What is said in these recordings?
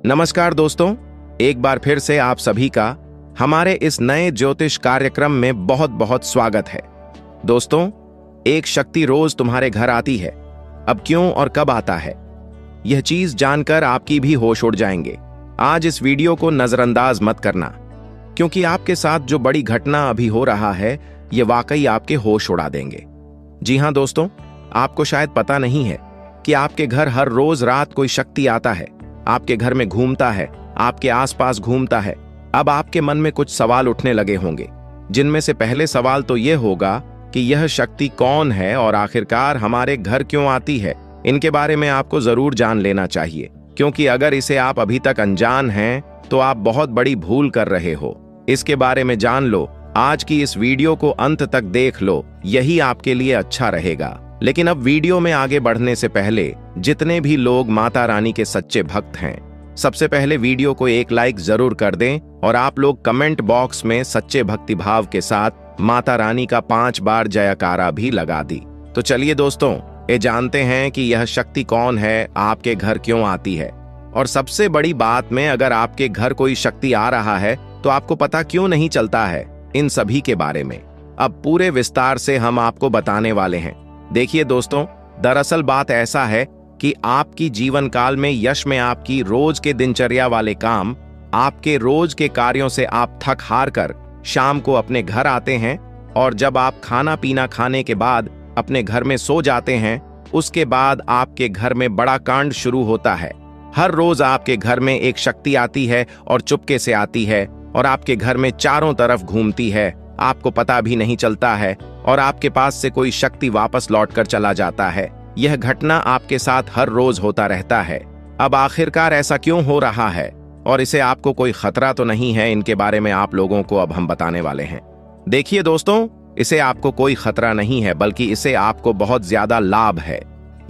नमस्कार दोस्तों, एक बार फिर से आप सभी का हमारे इस नए ज्योतिष कार्यक्रम में बहुत बहुत स्वागत है। दोस्तों, एक शक्ति रोज तुम्हारे घर आती है। अब क्यों और कब आता है, यह चीज जानकर आपकी भी होश उड़ जाएंगे। आज इस वीडियो को नजरअंदाज मत करना, क्योंकि आपके साथ जो बड़ी घटना अभी हो रहा है यह वाकई आपके होश उड़ा देंगे। जी हाँ दोस्तों, आपको शायद पता नहीं है कि आपके घर हर रोज रात कोई शक्ति आता है, आपके घर में घूमता है, आपके आसपास घूमता है। अब आपके मन में कुछ सवाल उठने लगे होंगे, जिनमें से पहले सवाल तो यह होगा कि यह शक्ति कौन है और आखिरकार हमारे घर क्यों आती है। इनके बारे में आपको जरूर जान लेना चाहिए, क्योंकि अगर इसे आप अभी तक अनजान हैं तो आप बहुत बड़ी भूल कर रहे हो। इसके बारे में जान लो, आज की इस वीडियो को अंत तक देख लो, यही आपके लिए अच्छा रहेगा। लेकिन अब वीडियो में आगे बढ़ने से पहले जितने भी लोग माता रानी के सच्चे भक्त हैं, सबसे पहले वीडियो को एक लाइक जरूर कर दें और आप लोग कमेंट बॉक्स में सच्चे भक्ति भाव के साथ माता रानी का 5 बार जयकारा भी लगा दी। तो चलिए दोस्तों, ये जानते हैं कि यह शक्ति कौन है, आपके घर क्यों आती है, और सबसे बड़ी बात में अगर आपके घर कोई शक्ति आ रहा है तो आपको पता क्यों नहीं चलता है। इन सभी के बारे में अब पूरे विस्तार से हम आपको बताने वाले हैं। देखिए दोस्तों, दरअसल बात ऐसा है कि आपकी जीवन काल में यश में आपकी रोज के दिनचर्या वाले काम, आपके रोज के कार्यों से आप थक हार कर शाम को अपने घर आते हैं, और जब आप खाना पीना खाने के बाद अपने घर में सो जाते हैं, उसके बाद आपके घर में बड़ा कांड शुरू होता है। हर रोज आपके घर में एक शक्ति आती है और चुपके से आती है और आपके घर में चारों तरफ घूमती है, आपको पता भी नहीं चलता है, और आपके पास से कोई शक्ति वापस लौट कर चला जाता है। यह घटना आपके साथ हर रोज होता रहता है। अब आखिरकार ऐसा क्यों हो रहा है और इसे आपको कोई खतरा तो नहीं है, इनके बारे में आप लोगों को अब हम बताने वाले हैं। देखिए दोस्तों, इसे आपको कोई खतरा नहीं है, बल्कि इसे आपको बहुत ज्यादा लाभ है।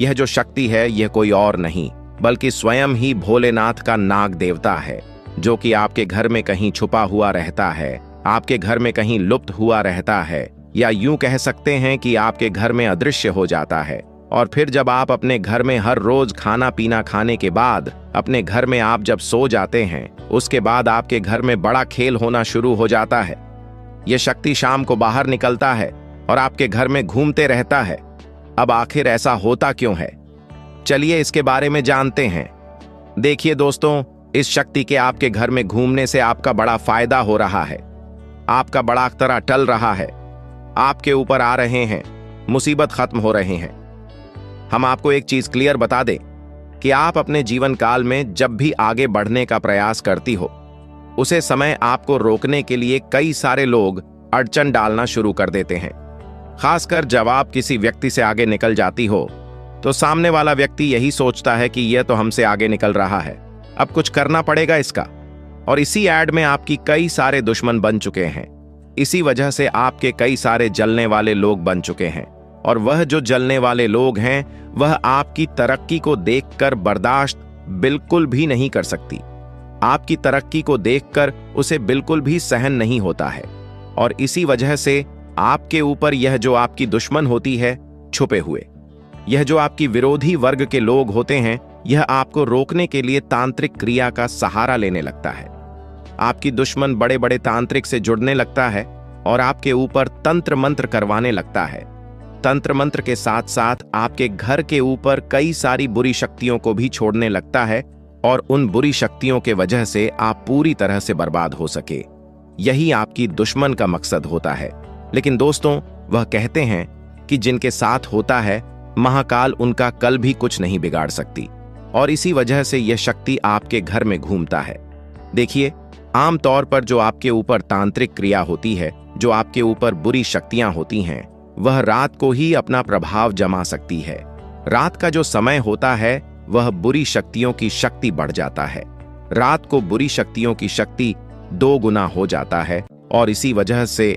यह जो शक्ति है यह कोई और नहीं बल्कि स्वयं ही भोलेनाथ का नाग देवता है, जो कि आपके घर में कहीं छुपा हुआ रहता है, आपके घर में कहीं लुप्त हुआ रहता है, या यूं कह सकते हैं कि आपके घर में अदृश्य हो जाता है। और फिर जब आप अपने घर में हर रोज खाना पीना खाने के बाद अपने घर में आप जब सो जाते हैं, उसके बाद आपके घर में बड़ा खेल होना शुरू हो जाता है। यह शक्ति शाम को बाहर निकलता है और आपके घर में घूमते रहता है। अब आखिर ऐसा होता क्यों है, चलिए इसके बारे में जानते हैं। देखिए दोस्तों, इस शक्ति के आपके घर में घूमने से आपका बड़ा फायदा हो रहा है, आपका बड़ा अख्तरा टल रहा है, आपके ऊपर आ रहे हैं, मुसीबत खत्म हो रहे हैं। हम आपको एक चीज क्लियर बता दें कि आप अपने जीवन काल में जब भी आगे बढ़ने का प्रयास करती हो, उसे समय आपको रोकने के लिए कई सारे लोग अड़चन डालना शुरू कर देते हैं। खासकर जब आप किसी व्यक्ति से आगे निकल जाती हो तो सामने वाला व्यक्ति यही सोचता है कि यह तो हमसे आगे निकल रहा है, अब कुछ करना पड़ेगा इसका। और इसी ऐड में आपकी कई सारे दुश्मन बन चुके हैं। इसी वजह से आपके कई सारे जलने वाले लोग बन चुके हैं, और वह जो जलने वाले लोग हैं वह आपकी तरक्की को देखकर बर्दाश्त बिल्कुल भी नहीं कर सकती। आपकी तरक्की को देखकर उसे बिल्कुल भी सहन नहीं होता है, और इसी वजह से आपके ऊपर यह जो आपकी दुश्मन होती है छुपे हुए, यह जो आपकी विरोधी वर्ग के लोग होते हैं, यह आपको रोकने के लिए तांत्रिक क्रिया का सहारा लेने लगता है। आपकी दुश्मन बड़े बड़े तांत्रिक से जुड़ने लगता है और आपके ऊपर तंत्र मंत्र करवाने लगता है। तंत्र मंत्र के साथ साथ आपके घर के ऊपर कई सारी बुरी शक्तियों को भी छोड़ने लगता है, और उन बुरी शक्तियों के वजह से आप पूरी तरह से बर्बाद हो सके। यही आपकी दुश्मन का मकसद होता है। लेकिन दोस्तों, वह कहते हैं कि जिनके साथ होता है महाकाल उनका कल भी कुछ नहीं बिगाड़ सकती, और इसी वजह से यह शक्ति आपके घर में घूमता है। देखिए, आमतौर पर जो आपके ऊपर तांत्रिक क्रिया होती है, जो आपके ऊपर बुरी शक्तियां होती हैं, वह रात को ही अपना प्रभाव जमा सकती है। रात का जो समय होता है वह बुरी शक्तियों की शक्ति बढ़ जाता है। रात को बुरी शक्तियों की शक्ति 2 गुना हो जाता है, और इसी वजह से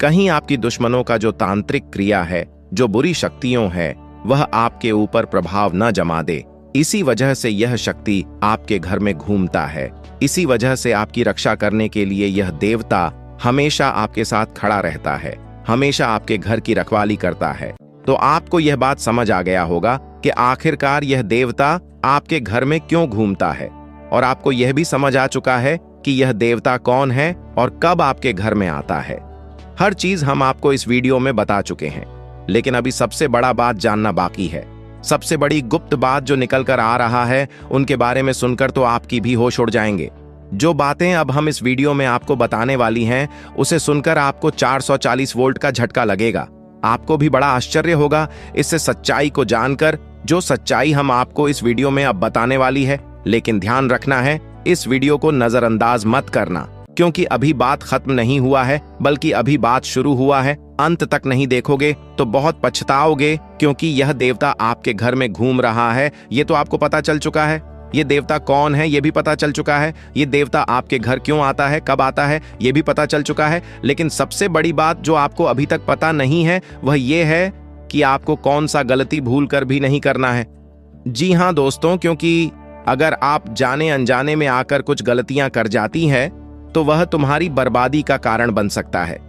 कहीं आपकी दुश्मनों का जो तांत्रिक क्रिया है, जो बुरी शक्तियों है, वह आपके ऊपर प्रभाव न जमा दे। इसी वजह से यह शक्ति आपके घर में घूमता है। इसी वजह से आपकी रक्षा करने के लिए यह देवता हमेशा आपके साथ खड़ा रहता है, हमेशा आपके घर की रखवाली करता है। तो आपको यह बात समझ आ गया होगा कि आखिरकार यह देवता आपके घर में क्यों घूमता है। और आपको यह भी समझ आ चुका है कि यह देवता कौन है और कब आपके घर में आता है। हर चीज हम आपको इस वीडियो में बता चुके हैं, लेकिन अभी सबसे बड़ा बात जानना बाकी है। सबसे बड़ी गुप्त बात जो निकल कर आ रहा है, उनके बारे में सुनकर तो आपकी भी होश उड़ जाएंगे। जो बातें अब हम इस वीडियो में आपको बताने वाली हैं, उसे सुनकर आपको 440 वोल्ट का झटका लगेगा। आपको भी बड़ा आश्चर्य होगा इससे सच्चाई को जानकर, जो सच्चाई हम आपको इस वीडियो में अब बताने वाली है। लेकिन ध्यान रखना है, इस वीडियो को नजरअंदाज मत करना, क्योंकि अभी बात खत्म नहीं हुआ है, बल्कि अभी बात शुरू हुआ है। अंत तक नहीं देखोगे तो बहुत पछताओगे, क्योंकि यह देवता आपके घर में घूम रहा है। ये तो आपको पता चल चुका है। ये देवता कौन है ये भी पता चल चुका है। ये देवता आपके घर क्यों आता है, कब आता है, ये भी पता चल चुका है। लेकिन सबसे बड़ी बात जो आपको अभी तक पता नहीं है, वह ये है कि आपको कौन सा गलती भूल कर भी नहीं करना है। जी हाँ दोस्तों, क्योंकि अगर आप जाने अनजाने में आकर कुछ गलतियां कर जाती हैं, तो वह तुम्हारी बर्बादी का कारण बन सकता है।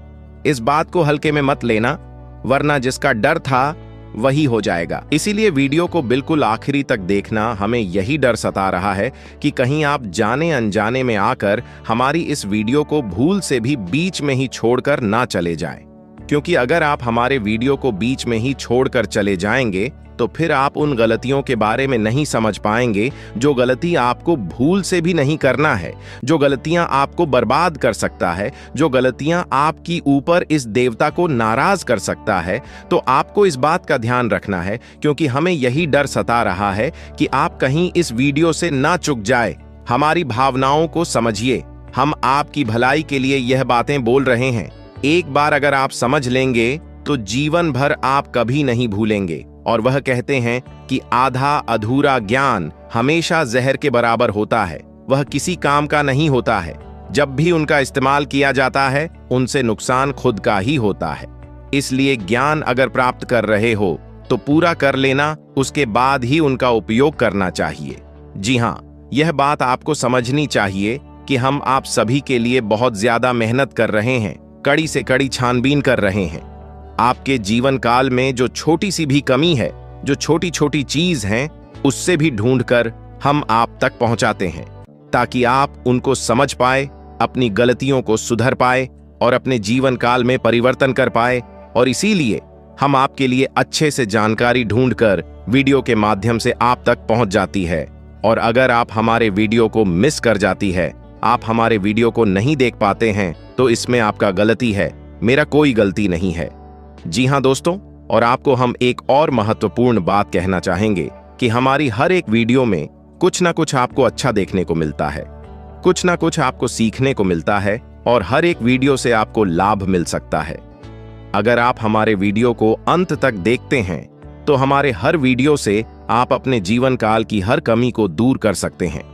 इस बात को हल्के में मत लेना, वरना जिसका डर था वही हो जाएगा। इसीलिए वीडियो को बिल्कुल आखिरी तक देखना। हमें यही डर सता रहा है कि कहीं आप जाने अनजाने में आकर हमारी इस वीडियो को भूल से भी बीच में ही छोड़कर ना चले जाएं। क्योंकि अगर आप हमारे वीडियो को बीच में ही छोड़कर चले जाएंगे, तो फिर आप उन गलतियों के बारे में नहीं समझ पाएंगे जो गलती आपको भूल से भी नहीं करना है, जो गलतियां आपको बर्बाद कर सकता है, जो गलतियां आपकी ऊपर इस देवता को नाराज कर सकता है। तो आपको इस बात का ध्यान रखना है, क्योंकि हमें यही डर सता रहा है कि आप कहीं इस वीडियो से ना चूक जाए। हमारी भावनाओं को समझिए, हम आपकी भलाई के लिए यह बातें बोल रहे हैं। एक बार अगर आप समझ लेंगे तो जीवन भर आप कभी नहीं भूलेंगे। और वह कहते हैं कि आधा अधूरा ज्ञान हमेशा जहर के बराबर होता है, वह किसी काम का नहीं होता है। जब भी उनका इस्तेमाल किया जाता है, उनसे नुकसान खुद का ही होता है। इसलिए ज्ञान अगर प्राप्त कर रहे हो तो पूरा कर लेना, उसके बाद ही उनका उपयोग करना चाहिए। जी हाँ, यह बात आपको समझनी चाहिए कि हम आप सभी के लिए बहुत ज्यादा मेहनत कर रहे हैं, कड़ी से कड़ी छानबीन कर रहे हैं। आपके जीवन काल में जो छोटी सी भी कमी है, जो छोटी छोटी चीज हैं, उससे भी ढूंढकर हम आप तक पहुंचाते हैं, ताकि आप उनको समझ पाए, अपनी गलतियों को सुधर पाए और अपने जीवन काल में परिवर्तन कर पाए। और इसीलिए हम आपके लिए अच्छे से जानकारी ढूंढकर वीडियो के माध्यम से आप तक पहुंच जाती है। और अगर आप हमारे वीडियो को मिस कर जाती है, आप हमारे वीडियो को नहीं देख पाते हैं, तो इसमें आपका गलती है, मेरा कोई गलती नहीं है। जी हाँ दोस्तों, और आपको हम एक और महत्वपूर्ण बात कहना चाहेंगे कि हमारी हर एक वीडियो में कुछ ना कुछ आपको अच्छा देखने को मिलता है, कुछ ना कुछ आपको सीखने को मिलता है, और हर एक वीडियो से आपको लाभ मिल सकता है। अगर आप हमारे वीडियो को अंत तक देखते हैं, तो हमारे हर वीडियो से आप अपने जीवन काल की हर कमी को दूर कर सकते हैं।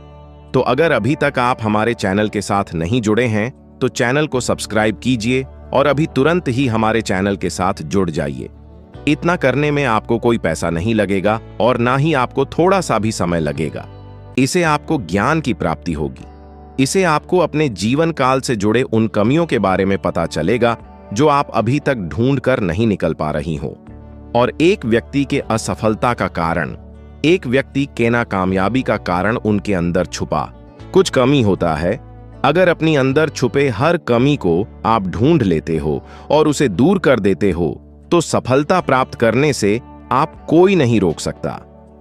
तो अगर अभी तक आप हमारे चैनल के साथ नहीं जुड़े हैं, तो चैनल को सब्सक्राइब कीजिए और अभी तुरंत ही हमारे चैनल के साथ जुड़ जाइए। इतना करने में आपको कोई पैसा नहीं लगेगा और ना ही आपको थोड़ा सा भी समय लगेगा। इसे आपको ज्ञान की प्राप्ति होगी। इसे आपको अपने जीवन काल से जुड़े उन कमियों के बारे में पता चलेगा जो आप अभी तक ढूंढ कर नहीं निकल पा रही हो। और एक व्यक्ति के असफलता का कारण, एक व्यक्ति के नाकामयाबी का कारण उनके अंदर छुपा कुछ कमी होता है। अगर अपनी अंदर छुपे हर कमी को आप ढूंढ लेते हो और उसे दूर कर देते हो, तो सफलता प्राप्त करने से आप कोई नहीं रोक सकता।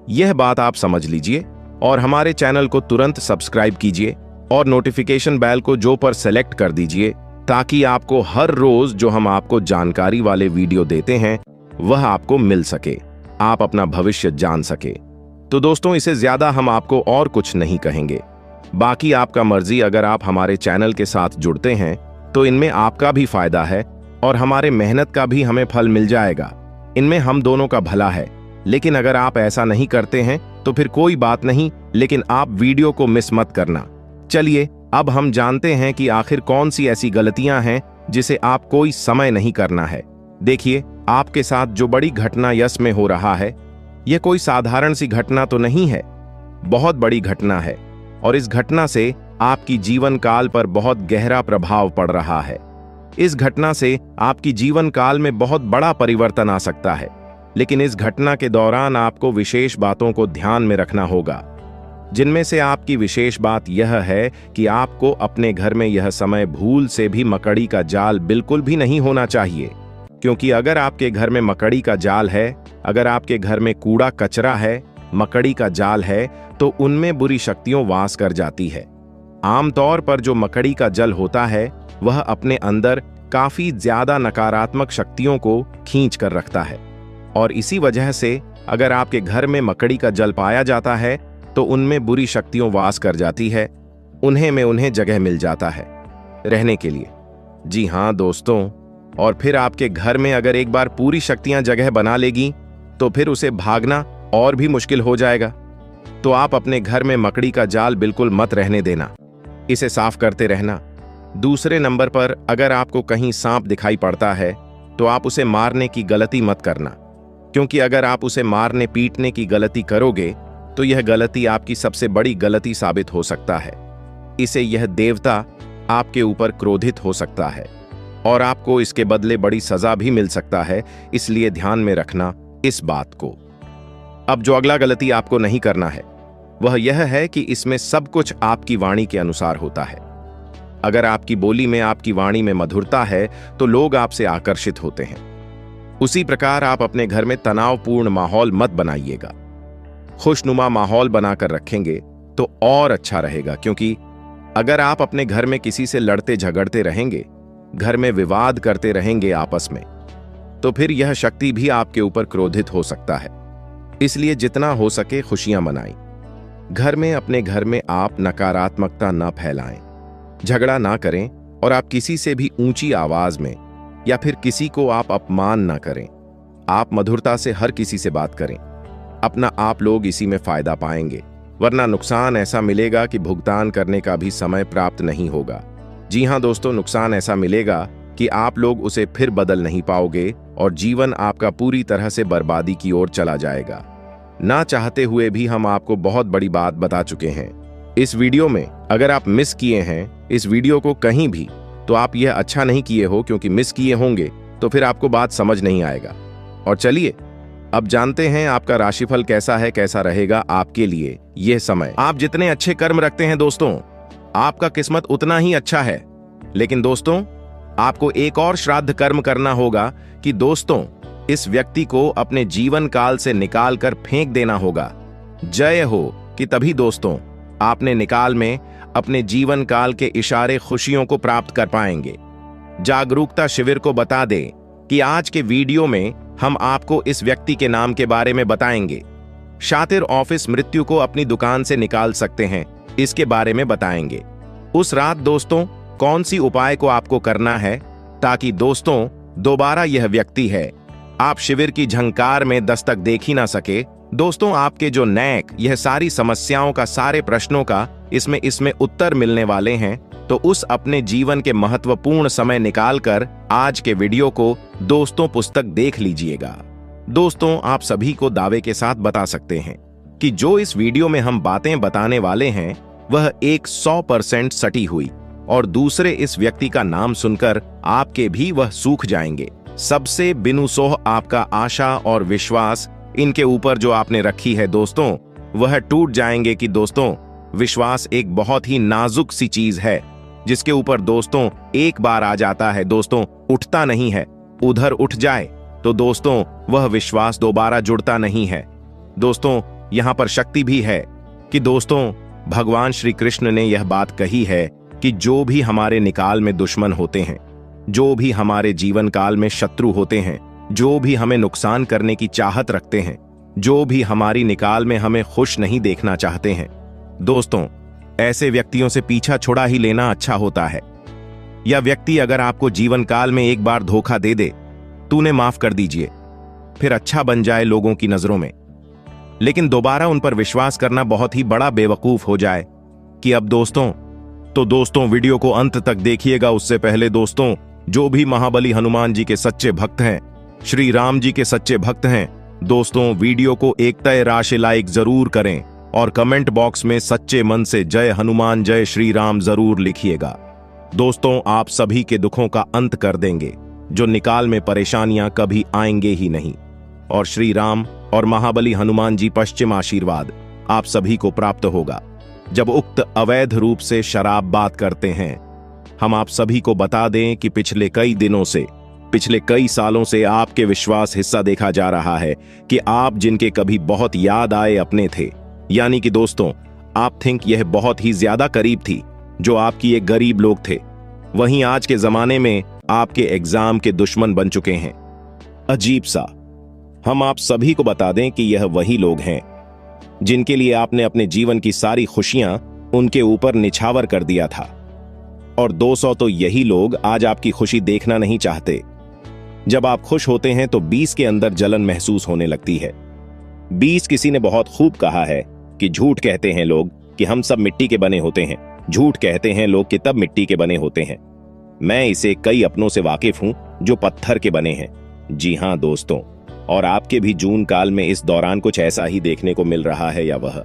यह बात आप समझ लीजिए और हमारे चैनल को तुरंत सब्सक्राइब कीजिए और नोटिफिकेशन बेल को जो पर सेलेक्ट कर दीजिए, ताकि आपको हर रोज जो हम आपको जानकारी वाले वीडियो देते हैं वह आपको मिल सके, आप अपना भविष्य जान सके। तो दोस्तों, इसे ज्यादा हम आपको और कुछ नहीं कहेंगे। बाकी आपका मर्जी। अगर आप हमारे चैनल के साथ जुड़ते हैं तो इनमें आपका भी फायदा है और हमारे मेहनत का भी हमें फल मिल जाएगा। इनमें हम दोनों का भला है। लेकिन अगर आप ऐसा नहीं करते हैं तो फिर कोई बात नहीं, लेकिन आप वीडियो को मिस मत करना। चलिए अब हम जानते हैं कि आखिर कौन सी ऐसी गलतियां हैं जिसे आप कोई समय नहीं करना है। देखिए, आपके साथ जो बड़ी घटना यश में हो रहा है, यह कोई साधारण सी घटना तो नहीं है, बहुत बड़ी घटना है। और इस घटना से आपकी जीवन काल पर बहुत गहरा प्रभाव पड़ रहा है। इस घटना से आपकी जीवन काल में बहुत बड़ा परिवर्तन आ सकता है। लेकिन इस घटना के दौरान आपको विशेष बातों को ध्यान में रखना होगा। जिनमें से आपकी विशेष बात यह है कि आपको अपने घर में यह समय भूल से भी मकड़ी का जाल बिल्कुल भी नहीं होना चाहिए, क्योंकि अगर आपके घर में मकड़ी का जाल है, अगर आपके घर में कूड़ा कचरा है, मकड़ी का जाल है, तो उनमें बुरी शक्तियां वास कर जाती है। आमतौर पर जो मकड़ी का जल होता है वह अपने अंदर काफी ज्यादा नकारात्मक शक्तियों को खींच कर रखता है, और इसी वजह से अगर आपके घर में मकड़ी का जल पाया जाता है तो उनमें बुरी शक्तियां वास कर जाती है, उन्हें जगह मिल जाता है रहने के लिए। जी हाँ दोस्तों, और फिर आपके घर में अगर एक बार पूरी शक्तियां जगह बना लेगी तो फिर उसे भागना और भी मुश्किल हो जाएगा। तो आप अपने घर में मकड़ी का जाल बिल्कुल मत रहने देना, इसे साफ करते रहना। दूसरे नंबर पर, अगर आपको कहीं सांप दिखाई पड़ता है तो आप उसे मारने की गलती मत करना, क्योंकि अगर आप उसे मारने पीटने की गलती करोगे तो यह गलती आपकी सबसे बड़ी गलती साबित हो सकता है। इसे यह देवता आपके ऊपर क्रोधित हो सकता है और आपको इसके बदले बड़ी सजा भी मिल सकता है, इसलिए ध्यान में रखना इस बात को। अब जो अगला गलती आपको नहीं करना है वह यह है कि इसमें सब कुछ आपकी वाणी के अनुसार होता है। अगर आपकी बोली में, आपकी वाणी में मधुरता है तो लोग आपसे आकर्षित होते हैं। उसी प्रकार आप अपने घर में तनावपूर्ण माहौल मत बनाइएगा। खुशनुमा माहौल बनाकर रखेंगे तो और अच्छा रहेगा, क्योंकि अगर आप अपने घर में किसी से लड़ते झगड़ते रहेंगे, घर में विवाद करते रहेंगे आपस में, तो फिर यह शक्ति भी आपके ऊपर क्रोधित हो सकता है। इसलिए जितना हो सके खुशियां मनाएं। घर में, अपने घर में आप नकारात्मकता न फैलाएं, झगड़ा ना करें, और आप किसी से भी ऊंची आवाज में या फिर किसी को आप अपमान ना करें। आप मधुरता से हर किसी से बात करें। अपना आप लोग इसी में फायदा पाएंगे, वरना नुकसान ऐसा मिलेगा कि भुगतान करने का भी समय प्राप्त नहीं होगा। जी हाँ दोस्तों, नुकसान ऐसा मिलेगा कि आप लोग उसे फिर बदल नहीं पाओगे और जीवन आपका पूरी तरह से बर्बादी की ओर चला जाएगा। ना चाहते हुए भी हम आपको बहुत बड़ी बात बता चुके हैं इस वीडियो में। अगर आप मिस किए हैं इस वीडियो को कहीं भी, तो आप यह अच्छा नहीं किए हो, क्योंकि मिस किए होंगे तो फिर आपको बात समझ नहीं आएगा। और चलिए अब जानते हैं आपका राशिफल कैसा है, कैसा रहेगा आपके लिए यह समय। आप जितने अच्छे कर्म रखते हैं दोस्तों, आपका किस्मत उतना ही अच्छा है। लेकिन दोस्तों, आपको एक और श्राद्ध कर्म करना होगा कि दोस्तों इस व्यक्ति को अपने जीवन काल से निकाल कर फेंक देना होगा। जय हो कि तभी दोस्तों आपने निकाल में अपने जीवन काल के इशारे खुशियों को प्राप्त कर पाएंगे। जागरूकता शिविर को बता दें कि आज के वीडियो में हम आपको इस व्यक्ति के नाम के बारे में बताएंगे। शातिर ऑफिस मृत्यु को अपनी दुकान से निकाल सकते हैं, इसके बारे में बताएंगे। उस रात दोस्तों कौन सी उपाय को आपको करना है ताकि दोस्तों दोबारा यह व्यक्ति है आप शिविर की झंकार में दस्तक देख ही ना सके। दोस्तों आपके जो नैक, यह सारी समस्याओं का, सारे प्रश्नों का इसमें उत्तर मिलने वाले हैं। तो उस अपने जीवन के महत्वपूर्ण समय निकालकर आज के वीडियो को दोस्तों पुस्तक देख लीजिएगा। दोस्तों आप सभी को दावे के साथ बता सकते हैं कि जो इस वीडियो में हम बातें बताने वाले हैं वह 100% सटी हुई, और दूसरे इस व्यक्ति का नाम सुनकर आपके भी वह सूख जाएंगे। सबसे बिनुसोह आपका आशा और विश्वास इनके ऊपर जो आपने रखी है दोस्तों, वह टूट जाएंगे। कि दोस्तों विश्वास एक बहुत ही नाजुक सी चीज है, जिसके ऊपर दोस्तों एक बार आ जाता है दोस्तों उठता नहीं है। उधर उठ जाए तो दोस्तों वह विश्वास दोबारा जुड़ता नहीं है। दोस्तों यहां पर शक्ति भी है कि दोस्तों भगवान श्री कृष्ण ने यह बात कही है कि जो भी हमारे निकाल में दुश्मन होते हैं, जो भी हमारे जीवन काल में शत्रु होते हैं, जो भी हमें नुकसान करने की चाहत रखते हैं, जो भी हमारी निकाल में हमें खुश नहीं देखना चाहते हैं, दोस्तों ऐसे व्यक्तियों से पीछा छुड़ा ही लेना अच्छा होता है। यह व्यक्ति अगर आपको जीवन काल में एक बार धोखा दे दे, तूने माफ कर दीजिए, फिर अच्छा बन जाए लोगों की नजरों में, लेकिन दोबारा उन पर विश्वास करना बहुत ही बड़ा बेवकूफ हो जाए। कि अब दोस्तों वीडियो को अंत तक देखिएगा। उससे पहले दोस्तों जो भी महाबली हनुमान जी के सच्चे भक्त हैं, श्री राम जी के सच्चे भक्त हैं, दोस्तों वीडियो को एक तय राशि लाइक जरूर करें और कमेंट बॉक्स में सच्चे मन से जय हनुमान जय श्री राम जरूर लिखिएगा। दोस्तों आप सभी के दुखों का अंत कर देंगे, जो निकाल में परेशानियां कभी आएंगे ही नहीं। और श्री राम और महाबली हनुमान जी पश्चिम आशीर्वाद आप सभी को प्राप्त होगा जब उक्त अवैध रूप से शराब बात करते हैं। हम आप सभी को बता दें कि पिछले कई दिनों से, पिछले कई सालों से आपके विश्वास हिस्सा देखा जा रहा है कि आप जिनके कभी बहुत याद आए अपने थे, यानी कि दोस्तों आप थिंक यह बहुत ही ज्यादा करीब थी जो आपकी एक गरीब लोग थे, वहीं आज के जमाने में आपके एग्जाम के दुश्मन बन चुके हैं। अजीब सा। हम आप सभी को बता दें कि यह वही लोग हैं जिनके लिए आपने अपने जीवन की सारी खुशियां उनके ऊपर निछावर कर दिया था। और 200 तो यही लोग आज आपकी खुशी देखना नहीं चाहते। जब आप खुश होते हैं तो 20 के अंदर जलन महसूस होने लगती है। 20 किसी ने बहुत खूब कहा है कि झूठ कहते हैं लोग कि हम सब मिट्टी के बने होते हैं, झूठ कहते हैं लोग कि तब मिट्टी के बने होते हैं। मैं इसे कई अपनों से वाकिफ हूं जो पत्थर के बने हैं। जी हां दोस्तों, और आपके भी जून काल में इस दौरान कुछ ऐसा ही देखने को मिल रहा है या वह।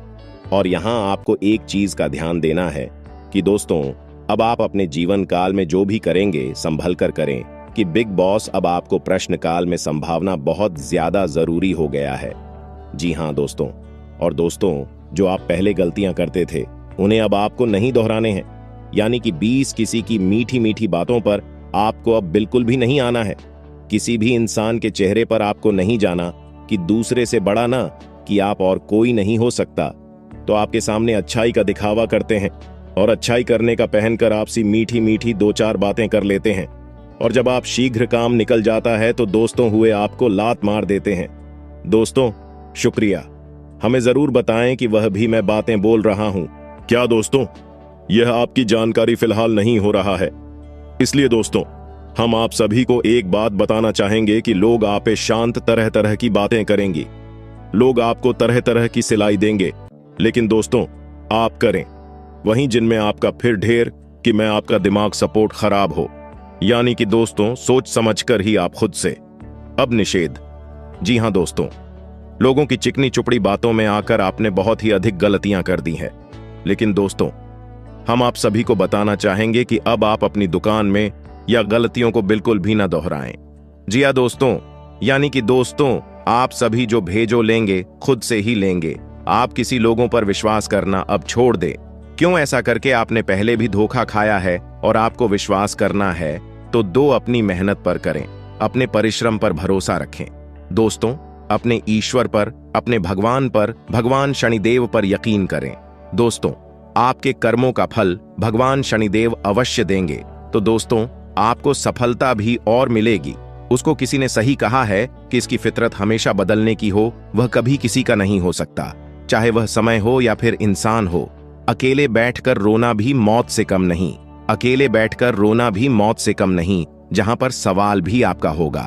और यहां आपको एक चीज का ध्यान देना है कि दोस्तों अब आप अपने जीवन काल में जो भी करेंगे संभल कर करें कि बिग बॉस अब आपको प्रश्न काल में संभावना बहुत ज्यादा जरूरी हो गया है। जी हां दोस्तों, और दोस्तों जो आप पहले गलतियां करते थे उन्हें अब आपको नहीं दोहराने हैं, यानी कि 20 किसी की मीठी मीठी बातों पर आपको अब बिल्कुल भी नहीं आना है। किसी भी इंसान के चेहरे पर आपको नहीं जाना कि दूसरे से बड़ा ना कि आप और कोई नहीं हो सकता, तो आपके सामने अच्छाई का दिखावा करते हैं और अच्छाई करने का पहनकर आपसी मीठी मीठी 2-4 बातें कर लेते हैं। और जब आप शीघ्र काम निकल जाता है तो दोस्तों हुए आपको लात मार देते हैं। दोस्तों शुक्रिया, हमें जरूर बताएं कि वह भी मैं बातें बोल रहा हूं क्या। दोस्तों यह आपकी जानकारी फिलहाल नहीं हो रहा है, इसलिए दोस्तों हम आप सभी को एक बात बताना चाहेंगे कि लोग आप पे शांत तरह तरह की बातें करेंगे, लोग आपको तरह तरह की सिलाई देंगे, लेकिन दोस्तों आप करें वहीं जिनमें आपका फिर ढेर कि मैं आपका दिमाग सपोर्ट खराब हो, यानी कि दोस्तों सोच समझकर ही आप खुद से। अब निषेध। जी हां दोस्तों, लोगों की चिकनी चुपड़ी बातों में आकर आपने बहुत ही अधिक गलतियां कर दी हैं, लेकिन दोस्तों हम आप सभी को बताना चाहेंगे कि अब आप अपनी दुकान में या गलतियों को बिल्कुल भी ना दोहराएं। जी हां दोस्तों, यानी कि दोस्तों आप सभी जो भेजो लेंगे खुद से ही लेंगे। आप किसी लोगों पर विश्वास करना अब छोड़ दें। क्यों ऐसा करके आपने पहले भी धोखा खाया है और आपको विश्वास करना है तो दो अपनी मेहनत पर करें, अपने परिश्रम पर भरोसा रखें। दोस्तों अपने ईश्वर पर, अपने भगवान पर, भगवान शनिदेव पर यकीन करें। दोस्तों आपके कर्मों का फल भगवान शनिदेव अवश्य देंगे। तो दोस्तों आपको सफलता भी और मिलेगी। उसको किसी ने सही कहा है कि इसकी फितरत हमेशा बदलने की हो, वह कभी किसी का नहीं हो सकता, चाहे वह समय हो या फिर इंसान हो। अकेले बैठकर रोना भी मौत से कम नहीं, अकेले बैठकर रोना भी मौत से कम नहीं, जहां पर सवाल भी आपका होगा।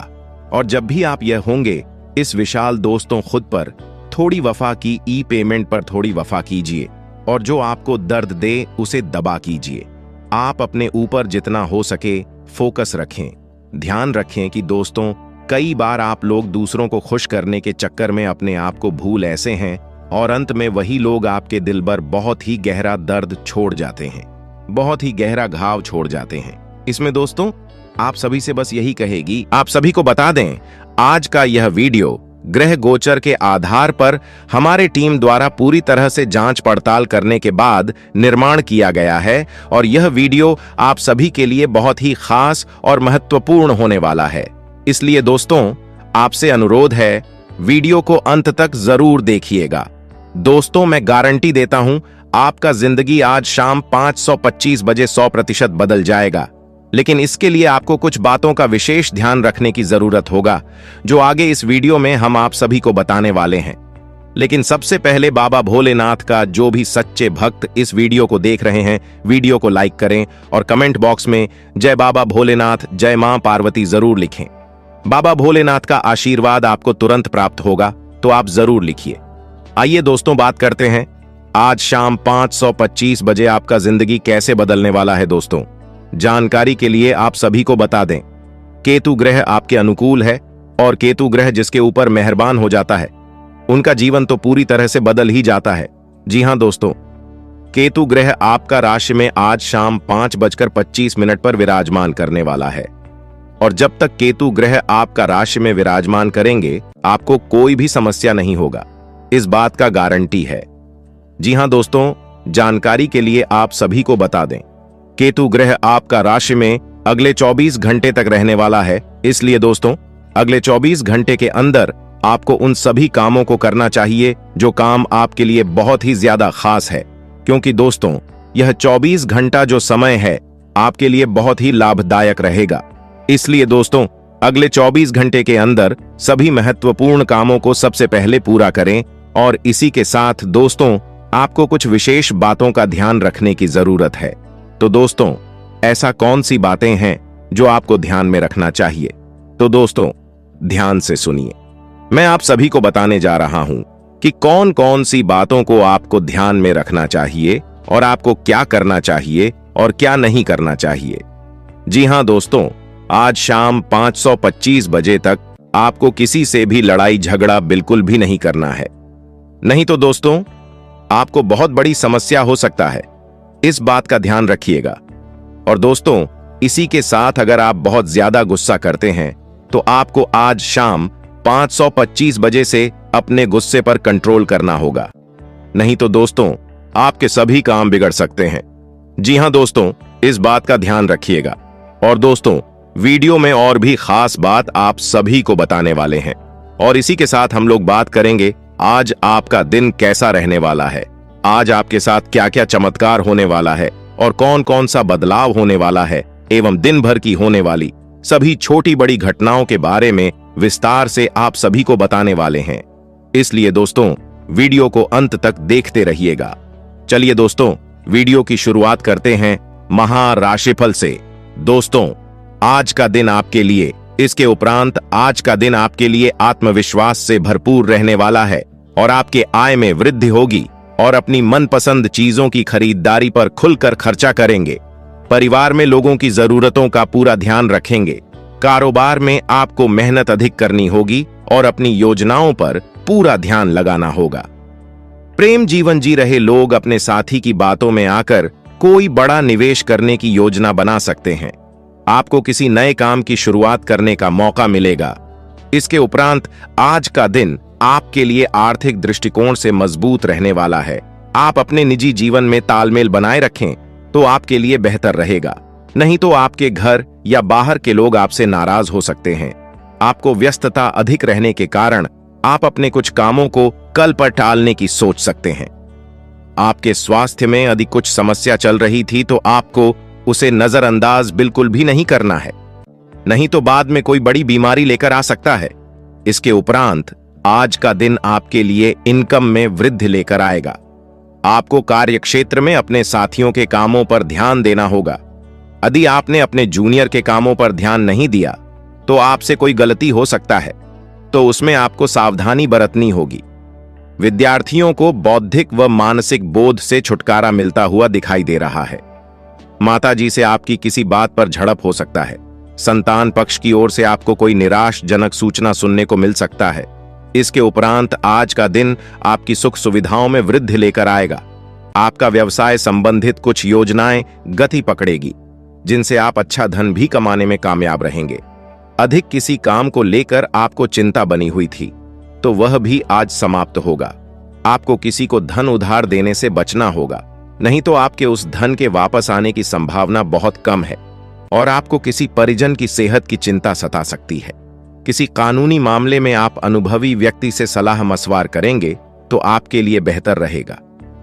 और जब भी आप यह होंगे, इस विशाल दोस्तों खुद पर थोड़ी वफा की ई पेमेंट पर थोड़ी वफा कीजिए और जो आपको दर्द दे उसे दबा कीजिए। आप अपने ऊपर जितना हो सके फोकस रखें। ध्यान रखें कि दोस्तों कई बार आप लोग दूसरों को खुश करने के चक्कर में अपने आप को भूल ऐसे हैं और अंत में वही लोग आपके दिल पर बहुत ही गहरा दर्द छोड़ जाते हैं, बहुत ही गहरा घाव छोड़ जाते हैं। इसमें दोस्तों आप सभी से बस यही कहेगी, आप सभी को बता दें आज का यह वीडियो ग्रह गोचर के आधार पर हमारे टीम द्वारा पूरी तरह से जांच पड़ताल करने के बाद निर्माण किया गया है और यह वीडियो आप सभी के लिए बहुत ही खास और महत्वपूर्ण होने वाला है। इसलिए दोस्तों आपसे अनुरोध है वीडियो को अंत तक जरूर देखिएगा। दोस्तों मैं गारंटी देता हूं आपका जिंदगी आज शाम 5:25 बजे 100% बदल जाएगा, लेकिन इसके लिए आपको कुछ बातों का विशेष ध्यान रखने की जरूरत होगा जो आगे इस वीडियो में हम आप सभी को बताने वाले हैं। लेकिन सबसे पहले बाबा भोलेनाथ का जो भी सच्चे भक्त इस वीडियो को देख रहे हैं, वीडियो को लाइक करें और कमेंट बॉक्स में जय बाबा भोलेनाथ, जय मां पार्वती जरूर लिखें। बाबा भोलेनाथ का आशीर्वाद आपको तुरंत प्राप्त होगा, तो आप जरूर लिखिए। आइए दोस्तों बात करते हैं आज शाम 5:25 बजे आपका जिंदगी कैसे बदलने वाला है। दोस्तों जानकारी के लिए आप सभी को बता दें, केतु ग्रह आपके अनुकूल है और केतु ग्रह जिसके ऊपर मेहरबान हो जाता है उनका जीवन तो पूरी तरह से बदल ही जाता है। जी हां दोस्तों, केतु ग्रह आपका राशि में आज शाम 5:25 पर विराजमान करने वाला है और जब तक केतु ग्रह आपका राशि में विराजमान करेंगे आपको कोई भी समस्या नहीं होगा, इस बात का गारंटी है। जी हां दोस्तों, जानकारी के लिए आप सभी को बता दें, केतु ग्रह आपका राशि में अगले 24 घंटे तक रहने वाला है। इसलिए दोस्तों, अगले 24 घंटे के अंदर आपको उन सभी कामों को करना चाहिए जो काम आपके लिए बहुत ही ज्यादा खास है, क्योंकि दोस्तों यह 24 घंटा जो समय है आपके लिए बहुत ही लाभदायक रहेगा। इसलिए दोस्तों, अगले 24 घंटे के अंदर सभी महत्वपूर्ण कामों को सबसे पहले पूरा करें। और इसी के साथ दोस्तों, आपको कुछ विशेष बातों का ध्यान रखने की जरूरत है। तो दोस्तों, ऐसा कौन सी बातें हैं जो आपको ध्यान में रखना चाहिए? तो दोस्तों, ध्यान से सुनिए। मैं आप सभी को बताने जा रहा हूं कि कौन कौन सी बातों को आपको ध्यान में रखना चाहिए और आपको क्या करना चाहिए और क्या नहीं करना चाहिए। जी हां दोस्तों, आज शाम 5:25 बजे तक आपको किसी से भी लड़ाई झगड़ा बिल्कुल भी नहीं करना है, नहीं तो दोस्तों आपको बहुत बड़ी समस्या हो सकता है। इस बात का ध्यान रखिएगा। और दोस्तों, इसी के साथ अगर आप बहुत ज्यादा गुस्सा करते हैं तो आपको आज शाम 5:25 बजे से अपने गुस्से पर कंट्रोल करना होगा, नहीं तो दोस्तों आपके सभी काम बिगड़ सकते हैं। जी हां दोस्तों, इस बात का ध्यान रखिएगा। और दोस्तों, वीडियो में और भी खास बात आप सभी को बताने वाले हैं। और इसी के साथ हम लोग बात करेंगे आज आपका दिन कैसा रहने वाला है, आज आपके साथ क्या क्या चमत्कार होने वाला है और कौन कौन सा बदलाव होने वाला है, एवं दिन भर की होने वाली सभी छोटी बड़ी घटनाओं के बारे में विस्तार से आप सभी को बताने वाले हैं। इसलिए दोस्तों, वीडियो को अंत तक देखते रहिएगा। चलिए दोस्तों, वीडियो की शुरुआत करते हैं महाराशिफल से। दोस्तों, आज का दिन आपके लिए, इसके उपरांत आज का दिन आपके लिए आत्मविश्वास से भरपूर रहने वाला है और आपके आय में वृद्धि होगी और अपनी मनपसंद चीजों की खरीदारी पर खुलकर खर्चा करेंगे। परिवार में लोगों की जरूरतों का पूरा ध्यान रखेंगे। कारोबार में आपको मेहनत अधिक करनी होगी और अपनी योजनाओं पर पूरा ध्यान लगाना होगा। प्रेम जीवन जी रहे लोग अपने साथी की बातों में आकर कोई बड़ा निवेश करने की योजना बना सकते हैं। आपको किसी नए काम की शुरुआत करने का मौका मिलेगा। इसके उपरांत आज का दिन आपके लिए आर्थिक दृष्टिकोण से मजबूत रहने वाला है। आप अपने निजी जीवन में तालमेल बनाए रखें तो आपके लिए बेहतर रहेगा, नहीं तो आपके घर या बाहर के लोग आपसे नाराज हो सकते हैं। आपको व्यस्तता अधिक रहने के कारण आप अपने कुछ कामों को कल पर टालने की सोच सकते हैं। आपके स्वास्थ्य में यदि कुछ समस्या चल रही थी तो आपको उसे नजरअंदाज बिल्कुल भी नहीं करना है, नहीं तो बाद में कोई बड़ी बीमारी लेकर आ सकता है। इसके उपरांत आज का दिन आपके लिए इनकम में वृद्धि लेकर आएगा। आपको कार्यक्षेत्र में अपने साथियों के कामों पर ध्यान देना होगा। यदि आपने अपने जूनियर के कामों पर ध्यान नहीं दिया तो आपसे कोई गलती हो सकता है, तो उसमें आपको सावधानी बरतनी होगी। विद्यार्थियों को बौद्धिक व मानसिक बोध से छुटकारा मिलता हुआ दिखाई दे रहा है। माताजी से आपकी किसी बात पर झड़प हो सकता है। संतान पक्ष की ओर से आपको कोई निराशजनक सूचना सुनने को मिल सकता है। इसके उपरांत आज का दिन आपकी सुख सुविधाओं में वृद्धि लेकर आएगा। आपका व्यवसाय संबंधित कुछ योजनाएं गति पकड़ेगी, जिनसे आप अच्छा धन भी कमाने में कामयाब रहेंगे। अधिक किसी काम को लेकर आपको चिंता बनी हुई थी तो वह भी आज समाप्त होगा। आपको किसी को धन उधार देने से बचना होगा, नहीं तो आपके उस धन के वापस आने की संभावना बहुत कम है। और आपको किसी परिजन की सेहत की चिंता सता सकती है। किसी कानूनी मामले में आप अनुभवी व्यक्ति से सलाह मशवरा करेंगे तो आपके लिए बेहतर रहेगा।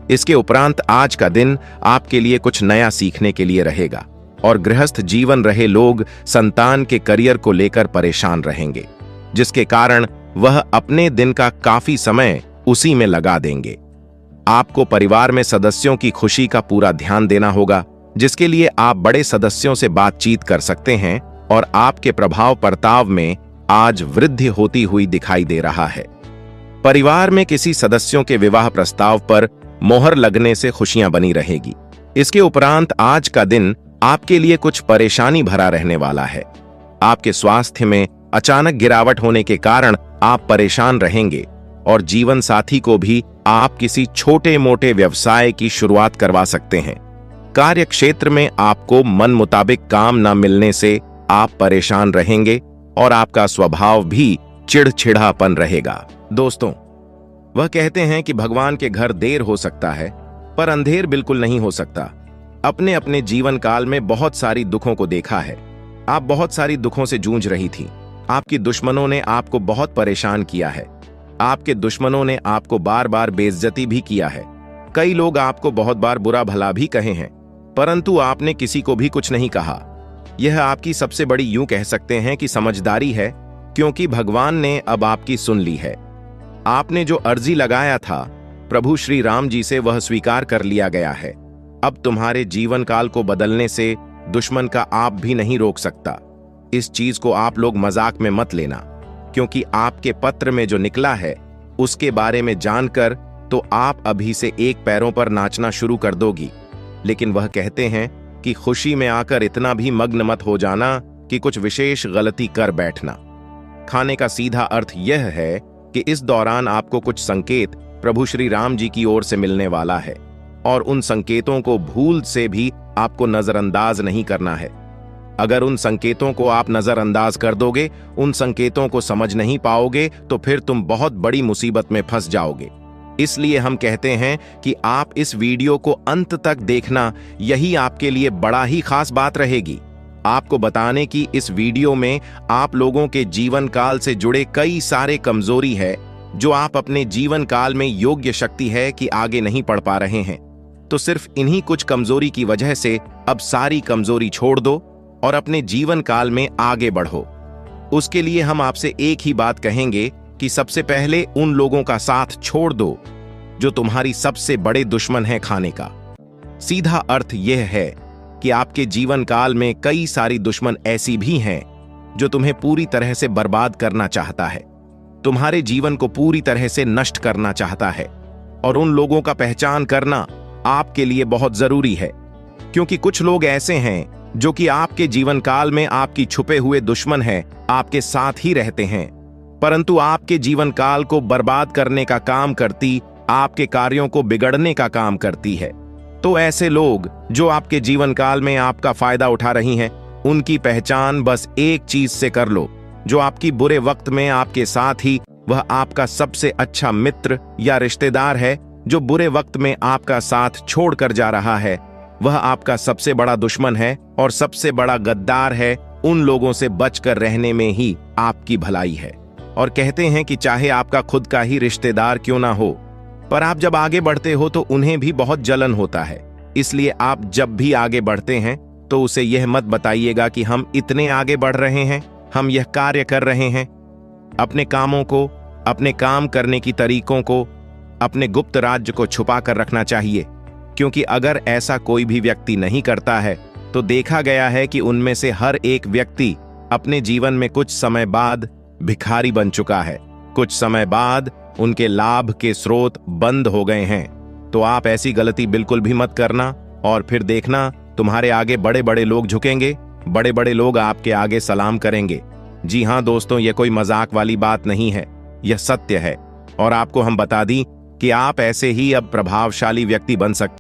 इसके उपरांत आज का दिन आपके लिए कुछ नया सीखने के लिए रहेगा और गृहस्थ जीवन रहे लोग संतान के करियर को लेकर परेशान रहेंगे, जिसके कारण वह अपने दिन का काफी समय उसी में लगा देंगे। आपको परिवार में सदस्यों की खुशी का पूरा ध्यान देना होगा, जिसके लिए आप बड़े सदस्यों से बातचीत कर सकते हैं और आपके प्रभाव प्रताप में आज वृद्धि होती हुई दिखाई दे रहा है। परिवार में किसी सदस्यों के विवाह प्रस्ताव पर मोहर लगने से खुशियां बनी रहेगी। इसके उपरांत आज का दिन आपके लिए कुछ परेशानी भरा रहने वाला है। आपके स्वास्थ्य में अचानक गिरावट होने के कारण आप परेशान रहेंगे और जीवन साथी को भी आप किसी छोटे मोटे व्यवसाय की शुरुआत करवा सकते हैं। कार्य क्षेत्र में आपको मन मुताबिक काम न मिलने से आप परेशान रहेंगे और आपका स्वभाव भी चिड़चिड़ापन रहेगा। दोस्तों, वह कहते हैं कि भगवान के घर देर हो सकता है पर अंधेर बिल्कुल नहीं हो सकता। अपने अपने जीवन काल में बहुत सारी दुखों को देखा है। आप बहुत सारी दुखों से जूझ रही थी। आपकी दुश्मनों ने आपको बहुत परेशान किया है। आपके दुश्मनों ने आपको बार बार बेइज्जती भी किया है। कई लोग आपको बहुत बार बुरा भला भी कहे हैं, परंतु आपने किसी को भी कुछ नहीं कहा। यह आपकी सबसे बड़ी, यूं कह सकते हैं कि समझदारी है, क्योंकि भगवान ने अब आपकी सुन ली है। आपने जो अर्जी लगाया था प्रभु श्री राम जी से, वह स्वीकार कर लिया गया है। अब तुम्हारे जीवन काल को बदलने से दुश्मन का आप भी नहीं रोक सकता। इस चीज को आप लोग मजाक में मत लेना, क्योंकि आपके पत्र में जो निकला है उसके बारे में जानकर तो आप अभी से एक पैरों पर नाचना शुरू कर दोगी। लेकिन वह कहते हैं कि खुशी में आकर इतना भी मग्न मत हो जाना कि कुछ विशेष गलती कर बैठना। खाने का सीधा अर्थ यह है कि इस दौरान आपको कुछ संकेत प्रभु श्री राम जी की ओर से मिलने वाला है, और उन संकेतों को भूल से भी आपको नजरअंदाज नहीं करना है। अगर उन संकेतों को आप नजरअंदाज कर दोगे, उन संकेतों को समझ नहीं पाओगे, तो फिर तुम बहुत बड़ी मुसीबत में फंस जाओगे। इसलिए हम कहते हैं कि आप इस वीडियो को अंत तक देखना, यही आपके लिए बड़ा ही खास बात रहेगी। आपको बताने की इस वीडियो में आप लोगों के जीवन काल से जुड़े कई सारे कमजोरी है, जो आप अपने जीवन काल में योग्य शक्ति है कि आगे नहीं पढ़ पा रहे हैं। तो सिर्फ इन्हीं कुछ कमजोरी की वजह से अब सारी कमजोरी छोड़ दो और अपने जीवन काल में आगे बढ़ो। उसके लिए हम आपसे एक ही बात कहेंगे कि सबसे पहले उन लोगों का साथ छोड़ दो जो तुम्हारी सबसे बड़े दुश्मन है खाने का। सीधा अर्थ यह है कि आपके जीवन काल में कई सारी दुश्मन ऐसी भी हैं जो तुम्हें पूरी तरह से बर्बाद करना चाहता है, तुम्हारे जीवन को पूरी तरह से नष्ट करना चाहता है। और उन लोगों का पहचान करना आपके लिए बहुत जरूरी है, क्योंकि कुछ लोग ऐसे हैं जो कि आपके जीवन काल में आपकी छुपे हुए दुश्मन है, आपके साथ ही रहते हैं, परंतु आपके जीवन काल को बर्बाद करने का काम करती, आपके कार्यों को बिगड़ने का काम करती है। तो ऐसे लोग जो आपके जीवन काल में आपका फायदा उठा रही हैं, उनकी पहचान बस एक चीज से कर लो, जो आपकी बुरे वक्त में आपके साथ ही वह आपका सबसे अच्छा मित्र या रिश्तेदार है, जो बुरे वक्त में आपका साथ छोड़कर जा रहा है, वह आपका सबसे बड़ा दुश्मन है और सबसे बड़ा गद्दार है। उन लोगों से बचकर रहने में ही आपकी भलाई है। और कहते हैं कि चाहे आपका खुद का ही रिश्तेदार क्यों ना हो, पर आप जब आगे बढ़ते हो तो उन्हें भी बहुत जलन होता है। इसलिए आप जब भी आगे बढ़ते हैं तो उसे यह मत बताइएगा कि हम इतने आगे बढ़ रहे हैं, हम यह कार्य कर रहे हैं। अपने कामों को, अपने काम करने की तरीकों को, अपने गुप्त राज्य को छुपा कर रखना चाहिए, क्योंकि अगर ऐसा कोई भी व्यक्ति नहीं करता है तो देखा गया है कि उनमें से हर एक व्यक्ति अपने जीवन में कुछ समय बाद भिखारी बन चुका है। कुछ समय बाद उनके लाभ के स्रोत बंद हो गए हैं। तो आप ऐसी गलती बिल्कुल भी मत करना, और फिर देखना तुम्हारे आगे बड़े बड़े लोग झुकेंगे, बड़े बड़े लोग आपके आगे सलाम करेंगे। जी हाँ दोस्तों, यह कोई मजाक वाली बात नहीं है, यह सत्य है। और आपको हम बता दी कि आप ऐसे ही अब प्रभावशाली व्यक्ति बन सकते